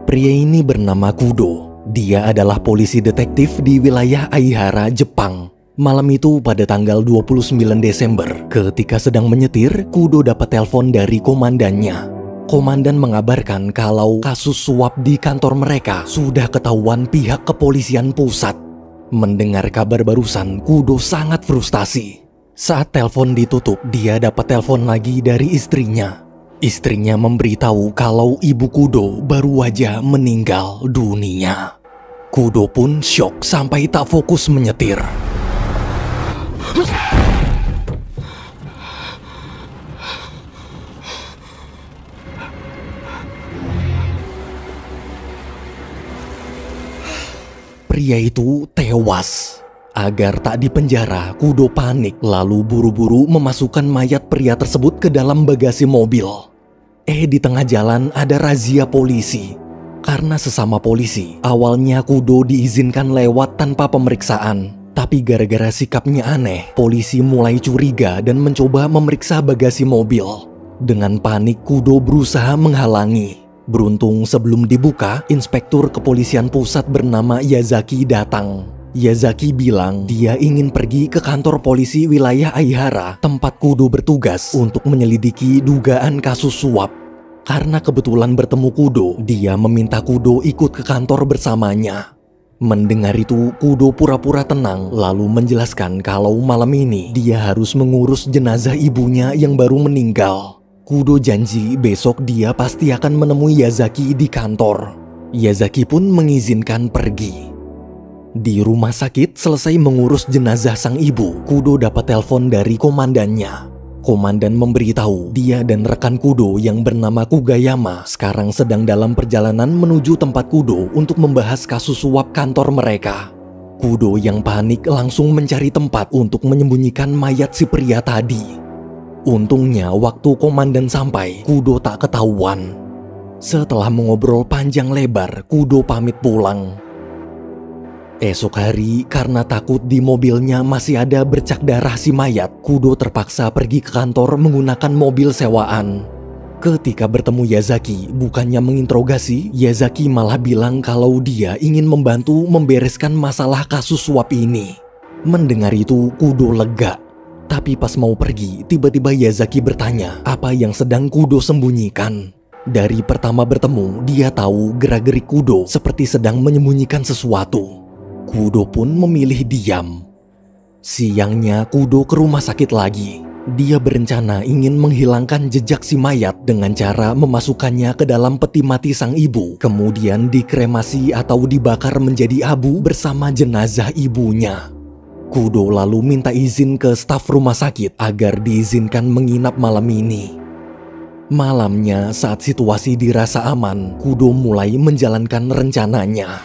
Pria ini bernama Kudo. Dia adalah polisi detektif di wilayah Aihara, Jepang. Malam itu pada tanggal 29 Desember, ketika sedang menyetir, Kudo dapat telepon dari komandannya. Komandan mengabarkan kalau kasus suap di kantor mereka sudah ketahuan pihak kepolisian pusat. Mendengar kabar barusan, Kudo sangat frustasi. Saat telepon ditutup, dia dapat telepon lagi dari istrinya. Istrinya memberitahu kalau ibu Kudo baru aja meninggal dunia. Kudo pun syok sampai tak fokus menyetir. Pria itu tewas. Agar tak dipenjara, Kudo panik lalu buru-buru memasukkan mayat pria tersebut ke dalam bagasi mobil. Di tengah jalan ada razia polisi. Karena sesama polisi, awalnya Kudo diizinkan lewat tanpa pemeriksaan. Tapi gara-gara sikapnya aneh, polisi mulai curiga dan mencoba memeriksa bagasi mobil. Dengan panik, Kudo berusaha menghalangi. Beruntung sebelum dibuka, inspektur kepolisian pusat bernama Yazaki datang. Yazaki bilang dia ingin pergi ke kantor polisi wilayah Aihara, tempat Kudo bertugas untuk menyelidiki dugaan kasus suap. Karena kebetulan bertemu Kudo, dia meminta Kudo ikut ke kantor bersamanya. Mendengar itu, Kudo pura-pura tenang lalu menjelaskan kalau malam ini dia harus mengurus jenazah ibunya yang baru meninggal. Kudo janji besok dia pasti akan menemui Yazaki di kantor. Yazaki pun mengizinkan pergi. Di rumah sakit selesai mengurus jenazah sang ibu, Kudo dapat telepon dari komandannya. Komandan memberitahu dia dan rekan Kudo yang bernama Kugayama sekarang sedang dalam perjalanan menuju tempat Kudo untuk membahas kasus suap kantor mereka. Kudo yang panik langsung mencari tempat untuk menyembunyikan mayat si pria tadi. Untungnya waktu komandan sampai, Kudo tak ketahuan. Setelah mengobrol panjang lebar, Kudo pamit pulang. Esok hari, karena takut di mobilnya masih ada bercak darah si mayat, Kudo terpaksa pergi ke kantor menggunakan mobil sewaan. Ketika bertemu Yazaki, bukannya menginterogasi, Yazaki malah bilang kalau dia ingin membantu membereskan masalah kasus suap ini. Mendengar itu, Kudo lega. Tapi pas mau pergi, tiba-tiba Yazaki bertanya apa yang sedang Kudo sembunyikan. Dari pertama bertemu, dia tahu gerak-gerik Kudo seperti sedang menyembunyikan sesuatu. Kudo pun memilih diam. Siangnya Kudo ke rumah sakit lagi. Dia berencana ingin menghilangkan jejak si mayat dengan cara memasukkannya ke dalam peti mati sang ibu, kemudian dikremasi atau dibakar menjadi abu bersama jenazah ibunya. Kudo lalu minta izin ke staf rumah sakit agar diizinkan menginap malam ini. Malamnya saat situasi dirasa aman, Kudo mulai menjalankan rencananya.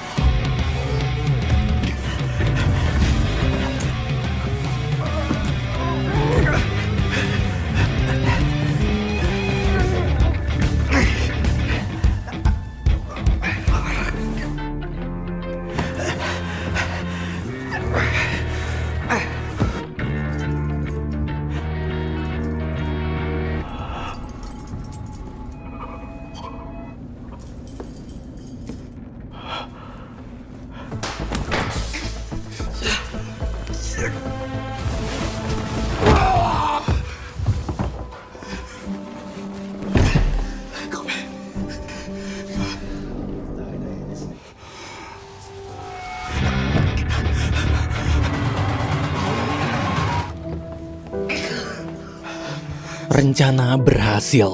Rencana berhasil.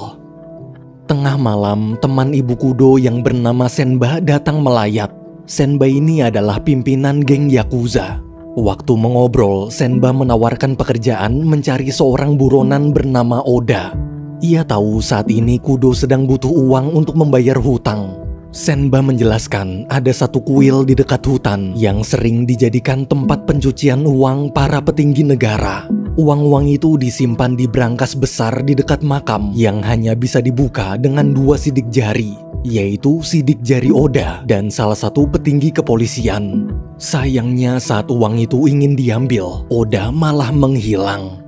Tengah malam, teman ibu Kudo yang bernama Senba datang melayat. Senba ini adalah pimpinan geng Yakuza. Waktu mengobrol, Senba menawarkan pekerjaan mencari seorang buronan bernama Oda. Ia tahu saat ini Kudo sedang butuh uang untuk membayar hutang. Senba menjelaskan ada satu kuil di dekat hutan yang sering dijadikan tempat pencucian uang para petinggi negara. Uang-uang itu disimpan di brankas besar di dekat makam yang hanya bisa dibuka dengan 2 sidik jari, yaitu sidik jari Oda dan salah satu petinggi kepolisian. Sayangnya saat uang itu ingin diambil, Oda malah menghilang.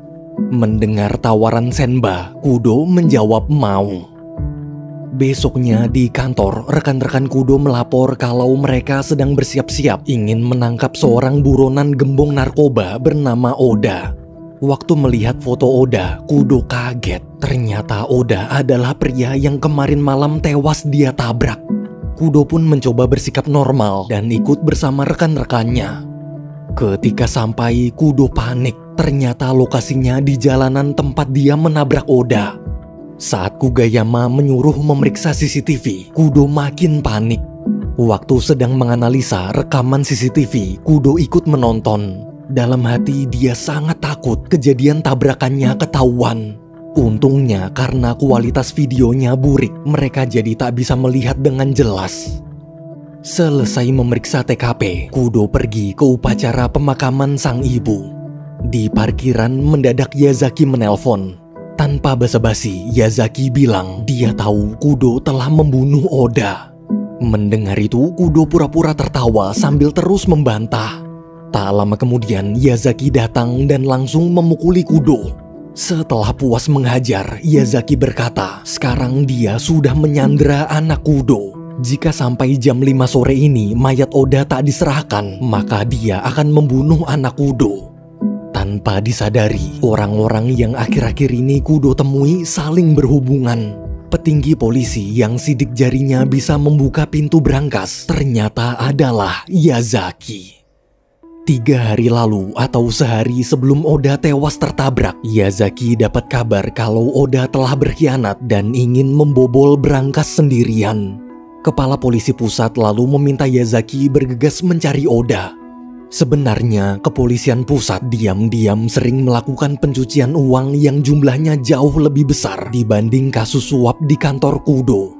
Mendengar tawaran Senba, Kudo menjawab mau. Besoknya di kantor, rekan-rekan Kudo melapor kalau mereka sedang bersiap-siap ingin menangkap seorang buronan gembong narkoba bernama Oda. Waktu melihat foto Oda, Kudo kaget. Ternyata Oda adalah pria yang kemarin malam tewas dia tabrak. Kudo pun mencoba bersikap normal dan ikut bersama rekan-rekannya. Ketika sampai, Kudo panik. Ternyata lokasinya di jalanan tempat dia menabrak Oda. Saat Kugayama menyuruh memeriksa CCTV, Kudo makin panik. Waktu sedang menganalisa rekaman CCTV, Kudo ikut menonton. Dalam hati dia sangat takut kejadian tabrakannya ketahuan. Untungnya karena kualitas videonya burik, mereka jadi tak bisa melihat dengan jelas. Selesai memeriksa TKP, Kudo pergi ke upacara pemakaman sang ibu. Di parkiran mendadak Yazaki menelpon. Tanpa basa-basi, Yazaki bilang dia tahu Kudo telah membunuh Oda. Mendengar itu, Kudo pura-pura tertawa sambil terus membantah. Tak lama kemudian, Yazaki datang dan langsung memukuli Kudo. Setelah puas menghajar, Yazaki berkata, sekarang dia sudah menyandera anak Kudo. Jika sampai jam 5 sore ini mayat Oda tak diserahkan, maka dia akan membunuh anak Kudo. Tanpa disadari, orang-orang yang akhir-akhir ini Kudo temui saling berhubungan. Petinggi polisi yang sidik jarinya bisa membuka pintu brankas ternyata adalah Yazaki. 3 hari lalu atau sehari sebelum Oda tewas tertabrak, Yazaki dapat kabar kalau Oda telah berkhianat dan ingin membobol brankas sendirian. Kepala polisi pusat lalu meminta Yazaki bergegas mencari Oda. Sebenarnya, kepolisian pusat diam-diam sering melakukan pencucian uang yang jumlahnya jauh lebih besar dibanding kasus suap di kantor Kudo.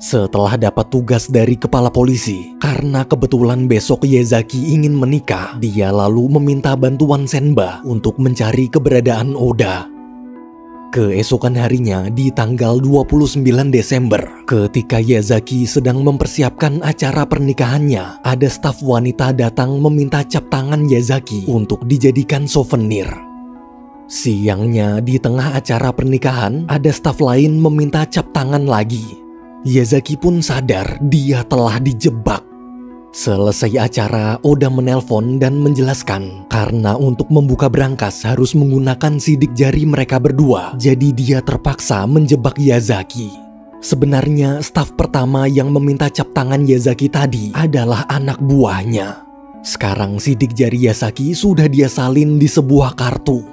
Setelah dapat tugas dari kepala polisi, karena kebetulan besok Yazaki ingin menikah, dia lalu meminta bantuan Senba untuk mencari keberadaan Oda. Keesokan harinya di tanggal 29 Desember, ketika Yazaki sedang mempersiapkan acara pernikahannya, ada staf wanita datang meminta cap tangan Yazaki untuk dijadikan souvenir. Siangnya di tengah acara pernikahan, ada staf lain meminta cap tangan lagi. Yazaki pun sadar dia telah dijebak. Selesai acara, Oda menelpon dan menjelaskan karena untuk membuka brankas harus menggunakan sidik jari mereka berdua, jadi dia terpaksa menjebak Yazaki. Sebenarnya staf pertama yang meminta cap tangan Yazaki tadi adalah anak buahnya. Sekarang sidik jari Yazaki sudah dia salin di sebuah kartu.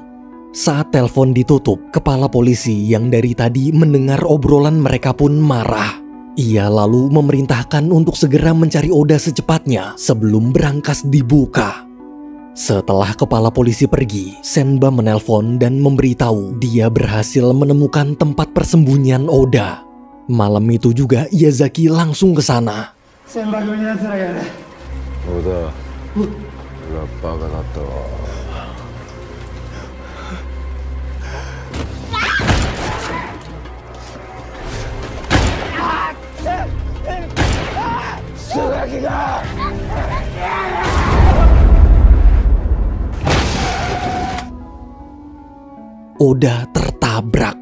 Saat telepon ditutup, kepala polisi yang dari tadi mendengar obrolan mereka pun marah. Ia lalu memerintahkan untuk segera mencari Oda secepatnya sebelum brankas dibuka. Setelah kepala polisi pergi, Senba menelpon dan memberitahu dia berhasil menemukan tempat persembunyian Oda. Malam itu juga Yazaki langsung ke sana. Oda, baga natta wa. Oda tertabrak.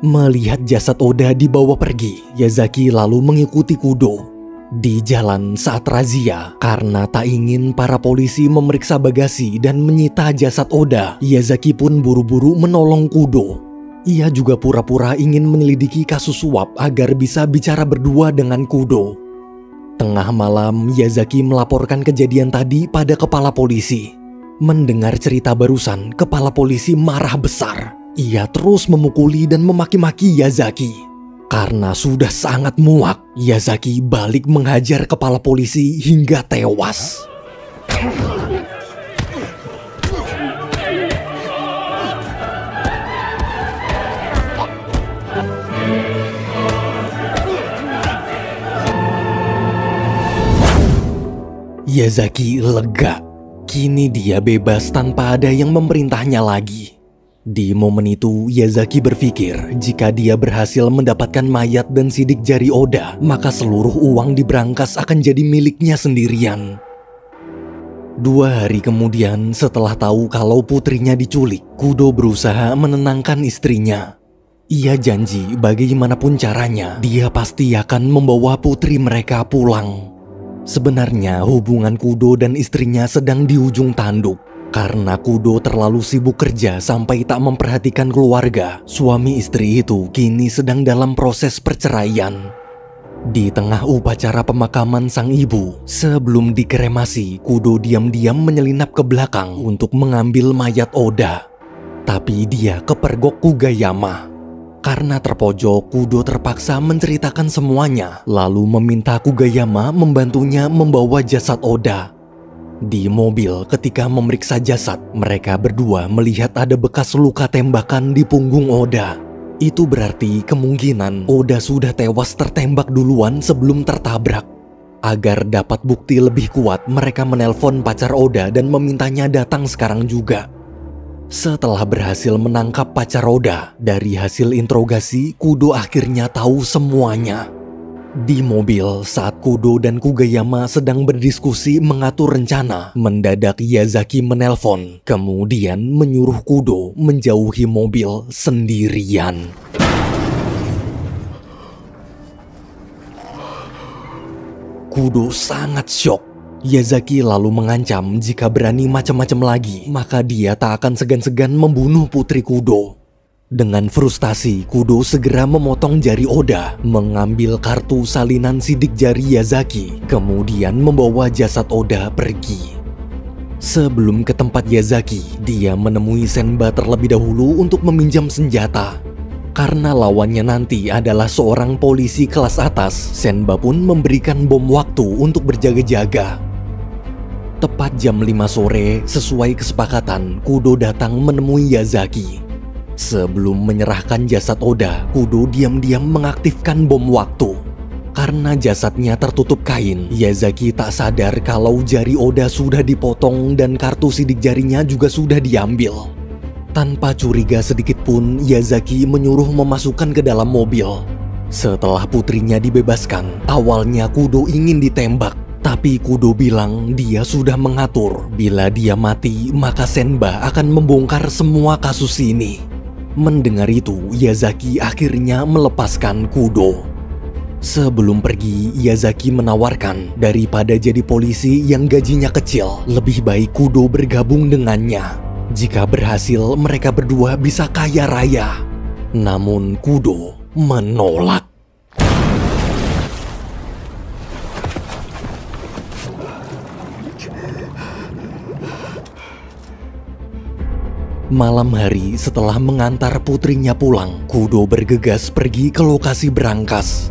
Melihat jasad Oda dibawa pergi, Yazaki lalu mengikuti Kudo. Di jalan saat razia, karena tak ingin para polisi memeriksa bagasi dan menyita jasad Oda, Yazaki pun buru-buru menolong Kudo. Ia juga pura-pura ingin menyelidiki kasus suap agar bisa bicara berdua dengan Kudo. Tengah malam, Yazaki melaporkan kejadian tadi pada kepala polisi. Mendengar cerita barusan, kepala polisi marah besar. Ia terus memukuli dan memaki-maki Yazaki. Karena sudah sangat muak, Yazaki balik menghajar kepala polisi hingga tewas. Yazaki lega. Kini dia bebas tanpa ada yang memerintahnya lagi. Di momen itu, Yazaki berpikir jika dia berhasil mendapatkan mayat dan sidik jari Oda, maka seluruh uang di brankas akan jadi miliknya sendirian. 2 hari kemudian, setelah tahu kalau putrinya diculik, Kudo berusaha menenangkan istrinya. Ia janji bagaimanapun caranya, dia pasti akan membawa putri mereka pulang. Sebenarnya hubungan Kudo dan istrinya sedang di ujung tanduk. Karena Kudo terlalu sibuk kerja sampai tak memperhatikan keluarga, suami istri itu kini sedang dalam proses perceraian. Di tengah upacara pemakaman sang ibu, sebelum dikremasi, Kudo diam-diam menyelinap ke belakang untuk mengambil mayat Oda. Tapi dia kepergok Kugayama. Karena terpojok, Kudo terpaksa menceritakan semuanya, lalu meminta Kugayama membantunya membawa jasad Oda. Di mobil, ketika memeriksa jasad, mereka berdua melihat ada bekas luka tembakan di punggung Oda. Itu berarti kemungkinan Oda sudah tewas tertembak duluan sebelum tertabrak. Agar dapat bukti lebih kuat, mereka menelpon pacar Oda dan memintanya datang sekarang juga. Setelah berhasil menangkap pacar Oda, dari hasil interogasi, Kudo akhirnya tahu semuanya. Di mobil, saat Kudo dan Kugayama sedang berdiskusi mengatur rencana, mendadak Yazaki menelpon, kemudian menyuruh Kudo menjauhi mobil sendirian. Kudo sangat syok. Yazaki lalu mengancam jika berani macam-macam lagi, maka dia tak akan segan-segan membunuh putri Kudo. Dengan frustasi, Kudo segera memotong jari Oda, mengambil kartu salinan sidik jari Yazaki, kemudian membawa jasad Oda pergi. Sebelum ke tempat Yazaki, dia menemui Senba terlebih dahulu untuk meminjam senjata. Karena lawannya nanti adalah seorang polisi kelas atas, Senba pun memberikan bom waktu untuk berjaga-jaga. Tepat jam 5 sore, sesuai kesepakatan, Kudo datang menemui Yazaki. Sebelum menyerahkan jasad Oda, Kudo diam-diam mengaktifkan bom waktu. Karena jasadnya tertutup kain, Yazaki tak sadar kalau jari Oda sudah dipotong dan kartu sidik jarinya juga sudah diambil. Tanpa curiga sedikit pun, Yazaki menyuruh memasukkan ke dalam mobil. Setelah putrinya dibebaskan, awalnya Kudo ingin ditembak. Tapi Kudo bilang dia sudah mengatur, bila dia mati maka Senba akan membongkar semua kasus ini. Mendengar itu, Yazaki akhirnya melepaskan Kudo. Sebelum pergi, Yazaki menawarkan daripada jadi polisi yang gajinya kecil, lebih baik Kudo bergabung dengannya. Jika berhasil, mereka berdua bisa kaya raya. Namun Kudo menolak. Malam hari setelah mengantar putrinya pulang, Kudo bergegas pergi ke lokasi berangkas.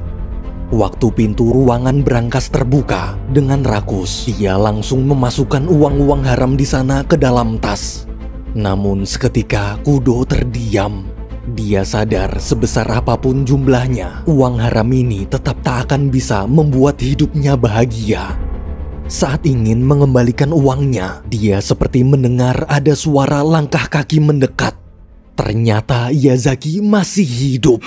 Waktu pintu ruangan berangkas terbuka, dengan rakus, dia langsung memasukkan uang-uang haram di sana ke dalam tas. Namun seketika Kudo terdiam. Dia sadar sebesar apapun jumlahnya, uang haram ini tetap tak akan bisa membuat hidupnya bahagia. Saat ingin mengembalikan uangnya, dia seperti mendengar ada suara langkah kaki mendekat. Ternyata Yazaki masih hidup.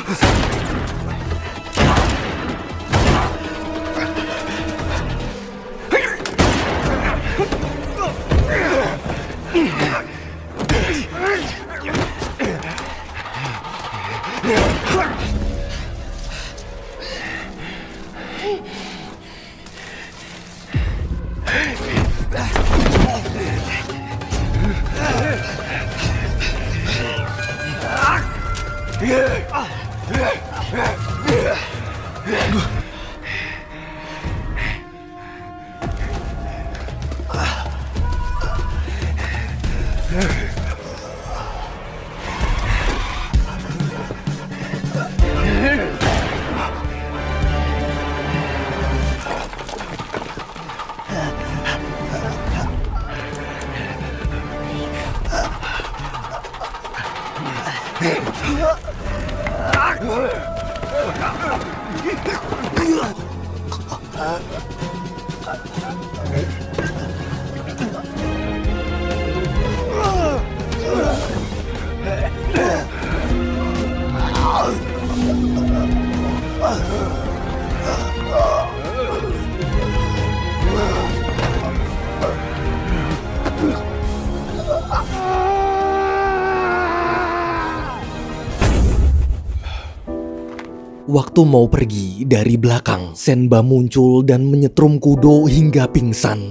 Waktu mau pergi, dari belakang Senba muncul dan menyetrum Kudo hingga pingsan.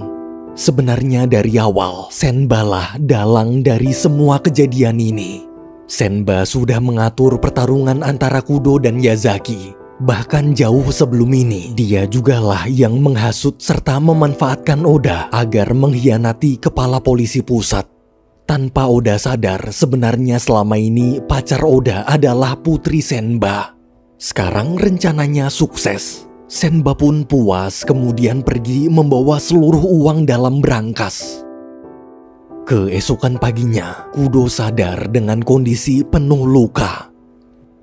Sebenarnya dari awal, Senba lah dalang dari semua kejadian ini. Senba sudah mengatur pertarungan antara Kudo dan Yazaki. Bahkan jauh sebelum ini, dia jugalah yang menghasut serta memanfaatkan Oda agar mengkhianati kepala polisi pusat. Tanpa Oda sadar, sebenarnya selama ini pacar Oda adalah putri Senba. Sekarang rencananya sukses. Senba pun puas, kemudian pergi membawa seluruh uang dalam brankas. Keesokan paginya, Kudo sadar dengan kondisi penuh luka.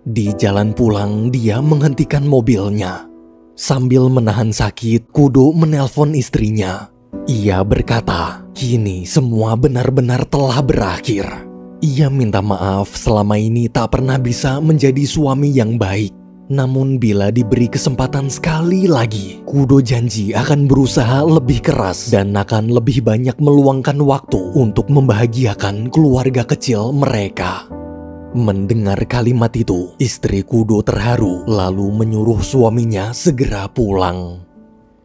Di jalan pulang, dia menghentikan mobilnya. Sambil menahan sakit, Kudo menelpon istrinya. Ia berkata, kini semua benar-benar telah berakhir. Ia minta maaf selama ini tak pernah bisa menjadi suami yang baik. Namun bila diberi kesempatan sekali lagi, Kudo janji akan berusaha lebih keras dan akan lebih banyak meluangkan waktu untuk membahagiakan keluarga kecil mereka. Mendengar kalimat itu, istri Kudo terharu lalu menyuruh suaminya segera pulang.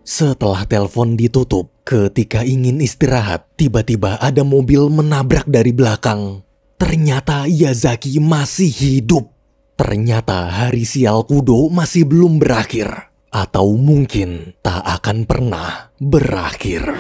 Setelah telepon ditutup, ketika ingin istirahat, tiba-tiba ada mobil menabrak dari belakang. Ternyata Yazaki masih hidup. Ternyata hari sial Kudo masih belum berakhir. Atau mungkin tak akan pernah berakhir.